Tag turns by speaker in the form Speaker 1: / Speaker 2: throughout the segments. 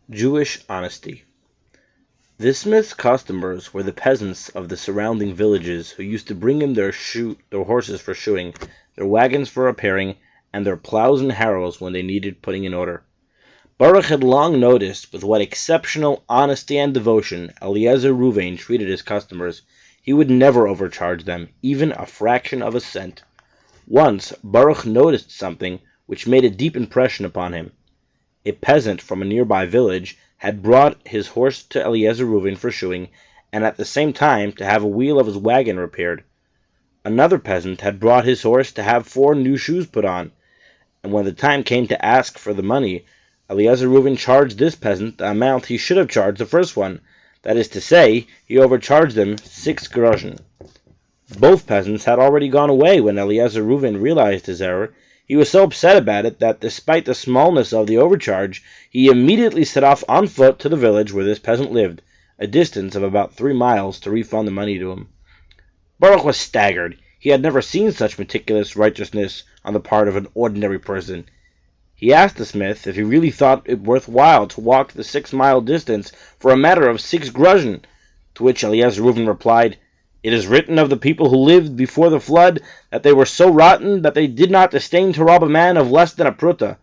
Speaker 1: Jewish honesty. The smith's customers were the peasants of the surrounding villages who used to bring him their horses for shoeing, their wagons for repairing, and their plows and harrows when they needed putting in order. Baruch had long noticed with what exceptional honesty and devotion Eliezer Ruvain treated his customers. He would never overcharge them, even a fraction of a cent. Once Baruch noticed something which made a deep impression upon him. A peasant from a nearby village had brought his horse to Eliezer Ruvain for shoeing, and at the same time to have a wheel of his wagon repaired. Another peasant had brought his horse to have 4 new shoes put on, and when the time came to ask for the money, Eliezer Ruvain charged this peasant the amount he should have charged the first one. That is to say, he overcharged him 6 groschen. Both peasants had already gone away when Eliezer Ruvain realized his error. He was so upset about it that, despite the smallness of the overcharge, he immediately set off on foot to the village where this peasant lived, a distance of about 3 miles, to refund the money to him. Baruch was staggered. He had never seen such meticulous righteousness on the part of an ordinary person. He asked the smith if he really thought it worthwhile to walk the 6-mile distance for a matter of 6 groschen, to which Eliezer Ruvain replied, "It is written of the people who lived before the flood that they were so rotten that they did not disdain to rob a man of less than a pruta.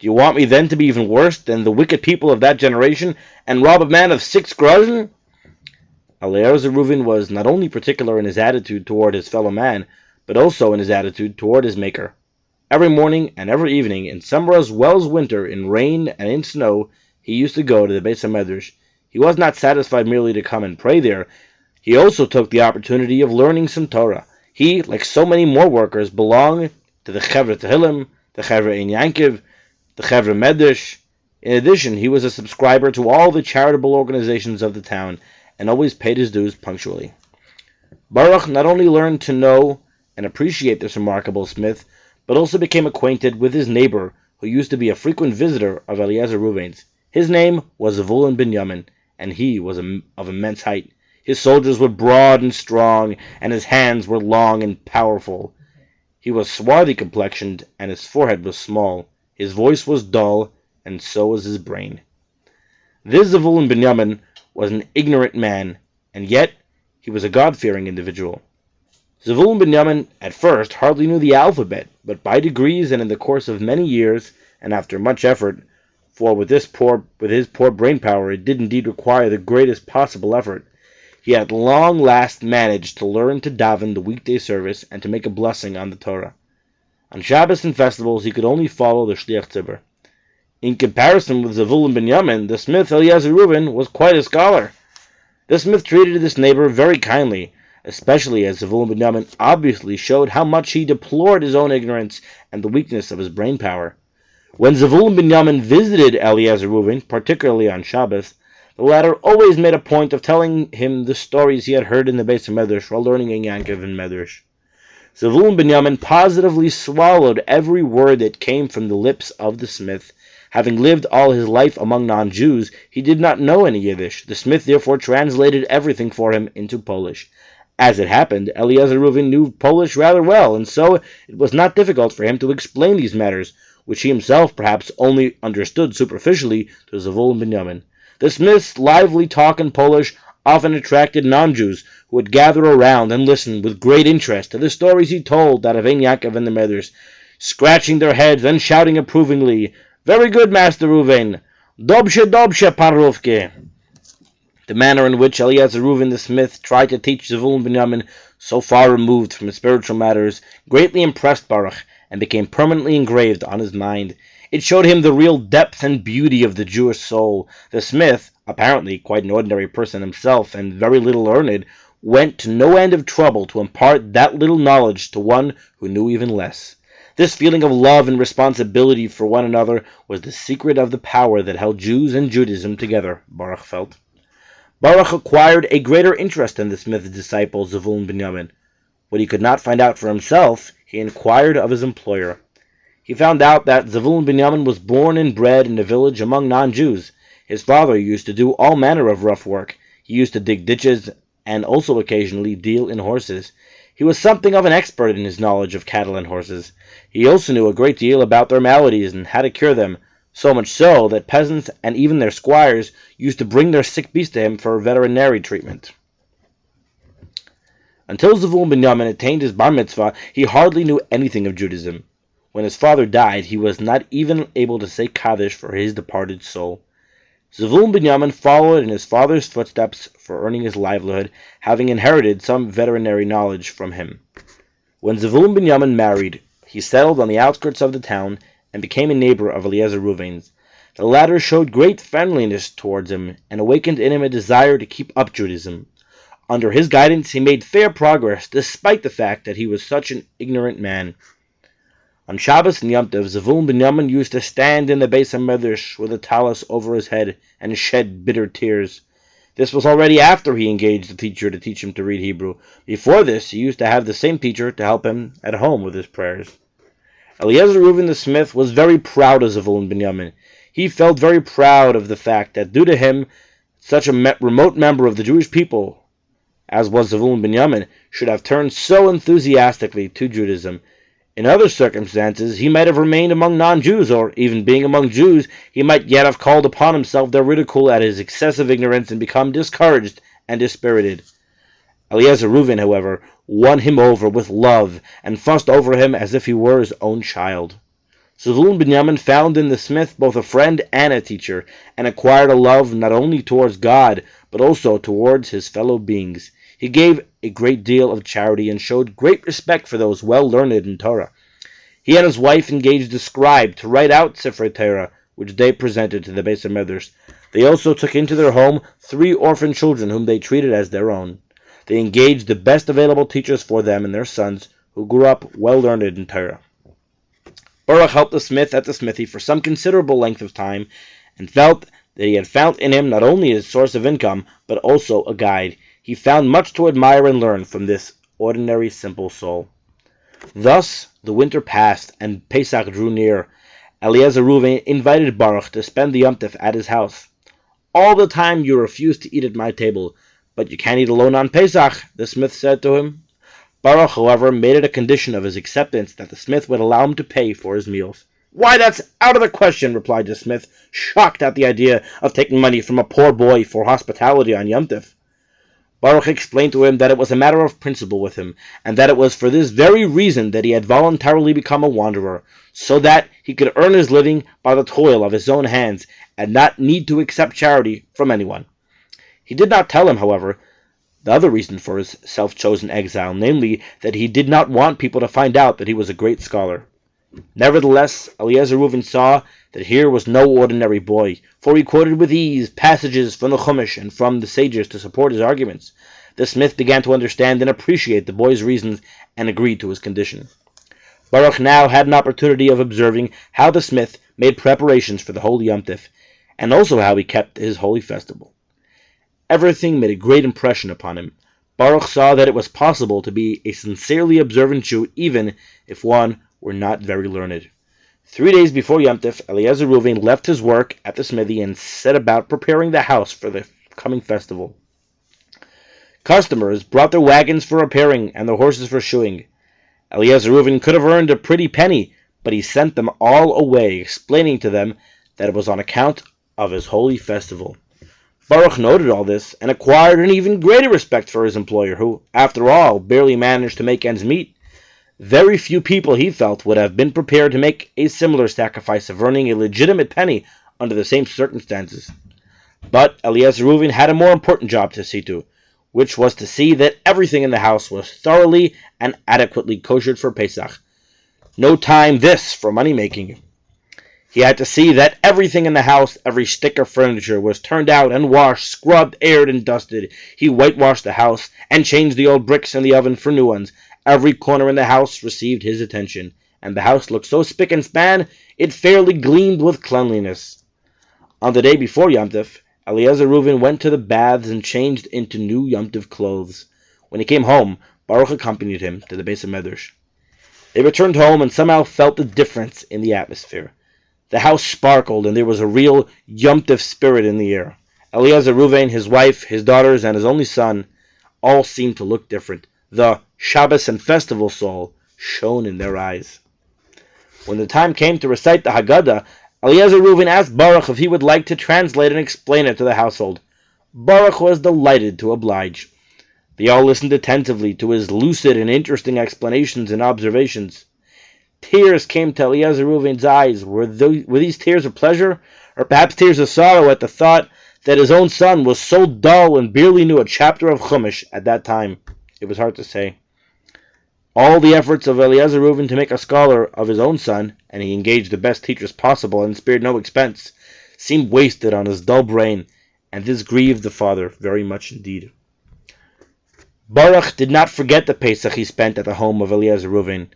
Speaker 1: Do you want me then to be even worse than the wicked people of that generation, and rob a man of 6 groschen?" Eliezer Ruvain was not only particular in his attitude toward his fellow man, but also in his attitude toward his Maker. Every morning and every evening, in summer as well as winter, in rain and in snow, he used to go to the Beis HaMedrash. He was not satisfied merely to come and pray there. He also took the opportunity of learning some Torah. He, like so many more workers, belonged to the Chevra Tehillim, the Chevra Ein Yankiv, the Chevra Medrash. In addition, he was a subscriber to all the charitable organizations of the town, and always paid his dues punctually. Baruch not only learned to know and appreciate this remarkable smith, but also became acquainted with his neighbor, who used to be a frequent visitor of Eliezer Ruvain's. His name was Zvulun Binyamin, and he was of immense height. His shoulders were broad and strong, and his hands were long and powerful. He was swarthy complexioned, and his forehead was small. His voice was dull, and so was his brain. This Zvulun Binyamin was an ignorant man, and yet he was a God-fearing individual. Zvulun Binyamin at first hardly knew the alphabet, but by degrees and in the course of many years, and after much effort, for with his poor brain power it did indeed require the greatest possible effort, he at long last managed to learn to daven the weekday service and to make a blessing on the Torah. On Shabbos and festivals he could only follow the Shliach Tzibur. In comparison with Zvulun Binyamin, the smith Eliezer Ruvain was quite a scholar. The smith treated this neighbor very kindly, especially as Zvulun Binyamin obviously showed how much he deplored his own ignorance and the weakness of his brain power. When Zvulun Binyamin visited Eliezer Ruvain, particularly on Shabbos, the latter always made a point of telling him the stories he had heard in the Beis HaMedrash while learning in Yankiv and Medrash. Zvulun Binyamin positively swallowed every word that came from the lips of the smith. Having lived all his life among non-Jews, he did not know any Yiddish. The smith therefore translated everything for him into Polish. As it happened, Eliezer Ruvain knew Polish rather well, and so it was not difficult for him to explain these matters, which he himself perhaps only understood superficially, to Zvulun Binyamin. The smith's lively talk in Polish often attracted non-Jews, who would gather around and listen with great interest to the stories he told out of Ein Yaakov and the Medrash, scratching their heads and shouting approvingly, "Very good, Master Ruvain! Dobshe, dobshe, paruvke!" The manner in which Eliezer Ruvain the smith tried to teach Zvulun Binyamin, so far removed from spiritual matters, greatly impressed Baruch and became permanently engraved on his mind. It showed him the real depth and beauty of the Jewish soul. The smith, apparently quite an ordinary person himself and very little learned, went to no end of trouble to impart that little knowledge to one who knew even less. This feeling of love and responsibility for one another was the secret of the power that held Jews and Judaism together, Baruch felt. Baruch acquired a greater interest in the smith's disciple, Zvulun Binyamin. What he could not find out for himself, he inquired of his employer. He found out that Zvulun Binyamin was born and bred in a village among non-Jews. His father used to do all manner of rough work. He used to dig ditches and also occasionally deal in horses. He was something of an expert in his knowledge of cattle and horses. He also knew a great deal about their maladies and how to cure them, so much so that peasants and even their squires used to bring their sick beasts to him for veterinary treatment. Until Zevulun Binyamin attained his bar mitzvah, he hardly knew anything of Judaism. When his father died, he was not even able to say Kaddish for his departed soul. Zevulun Binyamin followed in his father's footsteps for earning his livelihood, having inherited some veterinary knowledge from him. When Zevulun Binyamin married, he settled on the outskirts of the town and became a neighbor of Eliezer Reuven's. The latter showed great friendliness towards him and awakened in him a desire to keep up Judaism. Under his guidance, he made fair progress, despite the fact that he was such an ignorant man. On Shabbos and Yom Tov, Zevulun Binyamin used to stand in the Beis HaMedrash with a talus over his head and shed bitter tears. This was already after he engaged the teacher to teach him to read Hebrew. Before this, he used to have the same teacher to help him at home with his prayers. Eliezer Reuven the smith was very proud of Zevulun Binyamin. He felt very proud of the fact that due to him, such a remote member of the Jewish people, as was Zevulun Binyamin, should have turned so enthusiastically to Judaism. In other circumstances, he might have remained among non-Jews, or even being among Jews, he might yet have called upon himself their ridicule at his excessive ignorance and become discouraged and dispirited. Eliezer Reuven, however, won him over with love and fussed over him as if he were his own child. Zevulun Binyamin found in the smith both a friend and a teacher, and acquired a love not only towards God, but also towards his fellow beings. He gave a great deal of charity and showed great respect for those well learned in Torah. He and his wife engaged a scribe to write out Sifrei Torah, which they presented to the Beis HaMedrash. They also took into their home 3 orphan children whom they treated as their own. They engaged the best available teachers for them and their sons, who grew up well learned in Torah. Baruch helped the smith at the smithy for some considerable length of time, and felt that he had found in him not only a source of income, but also a guide. He found much to admire and learn from this ordinary, simple soul. Thus the winter passed, and Pesach drew near. Eliezer Reuven invited Baruch to spend the Yom Tov at his house. "All the time you refuse to eat at my table, but you can't eat alone on Pesach," the smith said to him. Baruch, however, made it a condition of his acceptance that the smith would allow him to pay for his meals. "Why, that's out of the question," replied the smith, shocked at the idea of taking money from a poor boy for hospitality on Yom Tov. Baruch explained to him that it was a matter of principle with him, and that it was for this very reason that he had voluntarily become a wanderer, so that he could earn his living by the toil of his own hands, and not need to accept charity from anyone. He did not tell him, however, the other reason for his self-chosen exile, namely, that he did not want people to find out that he was a great scholar. Nevertheless, Eliezer Reuven saw that here was no ordinary boy, for he quoted with ease passages from the Chumash and from the sages to support his arguments. The smith began to understand and appreciate the boy's reasons and agreed to his condition. Baruch now had an opportunity of observing how the smith made preparations for the holy Yom Tov, and also how he kept his holy festival. Everything made a great impression upon him. Baruch saw that it was possible to be a sincerely observant Jew even if one were not very learned. 3 days before Yom Tov, Eliezer Reuven left his work at the smithy and set about preparing the house for the coming festival. Customers brought their wagons for repairing and their horses for shoeing. Eliezer Reuven could have earned a pretty penny, but he sent them all away, explaining to them that it was on account of his holy festival. Baruch noted all this and acquired an even greater respect for his employer, who, after all, barely managed to make ends meet. Very few people, he felt, would have been prepared to make a similar sacrifice of earning a legitimate penny under the same circumstances. But Eliezer Reuven had a more important job to see to, which was to see that everything in the house was thoroughly and adequately koshered for Pesach. No time this for money-making. He had to see that everything in the house, every stick of furniture, was turned out and washed, scrubbed, aired, and dusted. He whitewashed the house and changed the old bricks in the oven for new ones. Every corner in the house received his attention, and the house looked so spick and span, it fairly gleamed with cleanliness. On the day before Yom Tov, Eliezer Reuven went to the baths and changed into new Yom Tov clothes. When he came home, Baruch accompanied him to the Beis HaMedrash. They returned home and somehow felt the difference in the atmosphere. The house sparkled, and there was a real Yom Tov spirit in the air. Eliezer Reuven, his wife, his daughters, and his only son all seemed to look different. The Shabbos and festival soul shone in their eyes. When the time came to recite the Haggadah, Eliezer Reuven asked Baruch if he would like to translate and explain it to the household. Baruch was delighted to oblige. They all listened attentively to his lucid and interesting explanations and observations. Tears came to Eliezer Reuven's eyes. Were these tears of pleasure, or perhaps tears of sorrow at the thought that his own son was so dull and barely knew a chapter of Chumash at that time? It was hard to say. All the efforts of Eliezer Reuven to make a scholar of his own son, and he engaged the best teachers possible and spared no expense, seemed wasted on his dull brain, and this grieved the father very much indeed. Baruch did not forget the Pesach he spent at the home of Eliezer Reuven,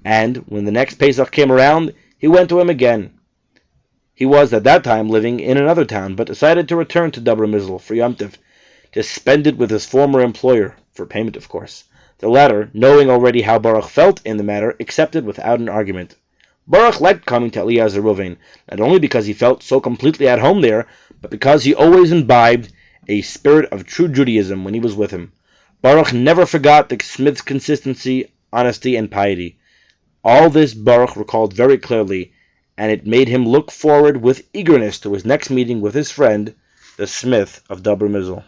Speaker 1: and when the next Pesach came around, he went to him again. He was at that time living in another town, but decided to return to Dober Mizl for Yom Tov, to spend it with his former employer, for payment of course. The latter, knowing already how Baruch felt in the matter, accepted without an argument. Baruch liked coming to Eliezer Reuven, not only because he felt so completely at home there, but because he always imbibed a spirit of true Judaism when he was with him. Baruch never forgot the smith's consistency, honesty, and piety. All this Baruch recalled very clearly, and it made him look forward with eagerness to his next meeting with his friend, the smith of Dober Mizl.